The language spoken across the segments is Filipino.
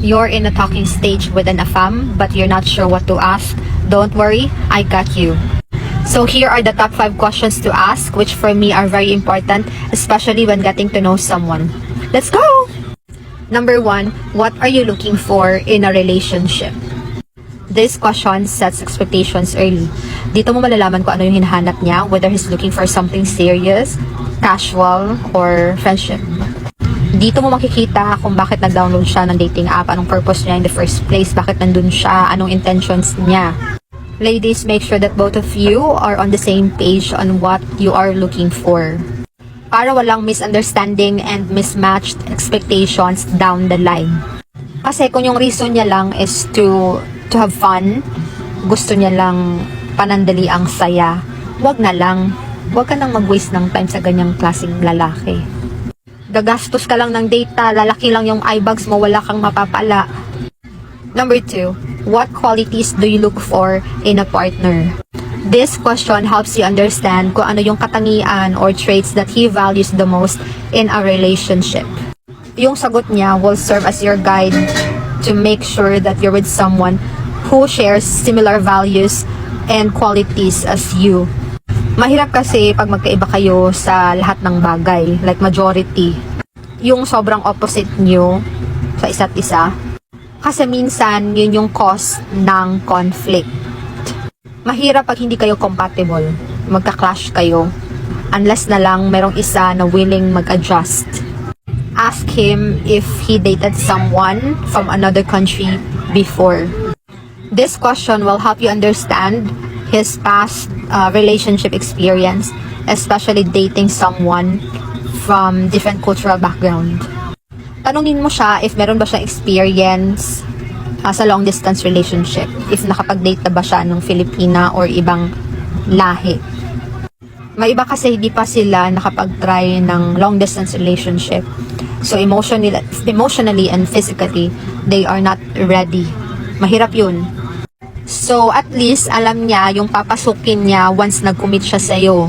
you're in a talking stage with an AFAM but you're not sure what to ask, don't worry, I got you. So here are the top 5 questions to ask, which for me are very important, especially when getting to know someone. Let's go! Number 1, what are you looking for in a relationship? This question sets expectations early. Dito mo malalaman kung ano yung hinahanap niya, whether he's looking for something serious, casual, or friendship. Dito mo makikita kung bakit nag-download siya ng dating app, anong purpose niya in the first place, bakit nandun siya, anong intentions niya. Ladies, make sure that both of you are on the same page on what you are looking for, para walang misunderstanding and mismatched expectations down the line. Kasi kung yung reason niya lang is to have fun, gusto niya lang panandali ang saya, wag na lang. Wag ka nang mag-waste ng time sa ganyang klaseng lalaki. Gagastos ka lang ng data, lalaki lang yung eyebags mo, wala kang mapapala. Number 2, what qualities do you look for in a partner? This question helps you understand kung ano yung katangian or traits that he values the most in a relationship. Yung sagot niya will serve as your guide to make sure that you're with someone who shares similar values and qualities as you. Mahirap kasi pag magkaiba kayo sa lahat ng bagay, like majority. Yung sobrang opposite nyo sa isa't isa. Kasi minsan, yun yung cause ng conflict. Mahirap pag hindi kayo compatible. Magka-clash kayo. Unless na lang merong isa na willing mag-adjust. Ask him if he dated someone from another country before. This question will help you understand his past relationship experience, especially dating someone from different cultural background. Tanungin mo siya if meron ba siyang experience sa long distance relationship, if nakapag-date na ba siya ng Filipina or ibang lahi. May iba kasi hindi pa sila nakapag-try ng long distance relationship, so emotionally and physically they are not ready. Mahirap yun. So, at least, alam niya yung papasukin niya once nag-commit siya sa'yo.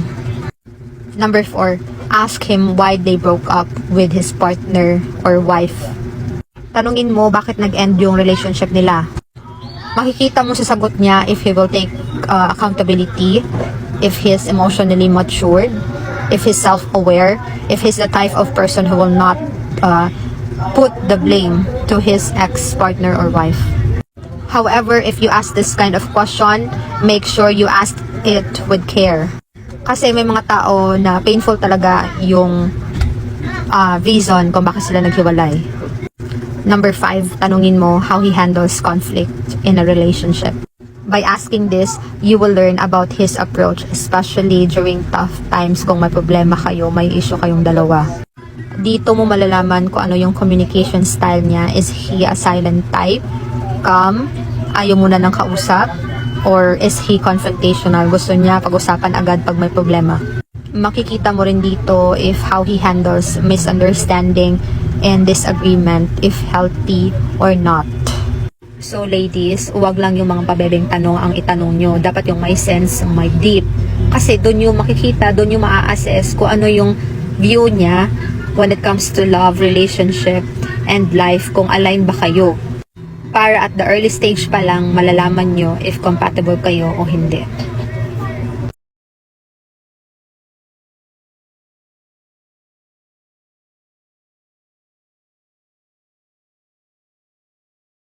Number 4, ask him why they broke up with his partner or wife. Tanungin mo bakit nag-end yung relationship nila. Makikita mo sa sagot niya if he will take accountability, if he is emotionally matured, if he's self-aware, if he's the type of person who will not put the blame to his ex-partner or wife. However, if you ask this kind of question, make sure you ask it with care. Kasi may mga tao na painful talaga yung reason kung bakit sila naghiwalay. Number 5, tanungin mo how he handles conflict in a relationship. By asking this, you will learn about his approach, especially during tough times kung may problema kayo, may issue kayong dalawa. Dito mo malalaman kung ano yung communication style niya. Is he a silent type? Calm, ayaw muna ng kausap, or is he confrontational, gusto niya pag-usapan agad pag may problema. Makikita mo rin dito if how he handles misunderstanding and disagreement, if healthy or not. So ladies, huwag lang yung mga pabebeng tanong ang itanong nyo, dapat yung may sense, may deep, kasi doon yung makikita, doon yung maa-assess kung ano yung view niya when it comes to love, relationship, and life, kung align ba kayo. Para at the early stage pa lang malalaman nyo if compatible kayo o hindi.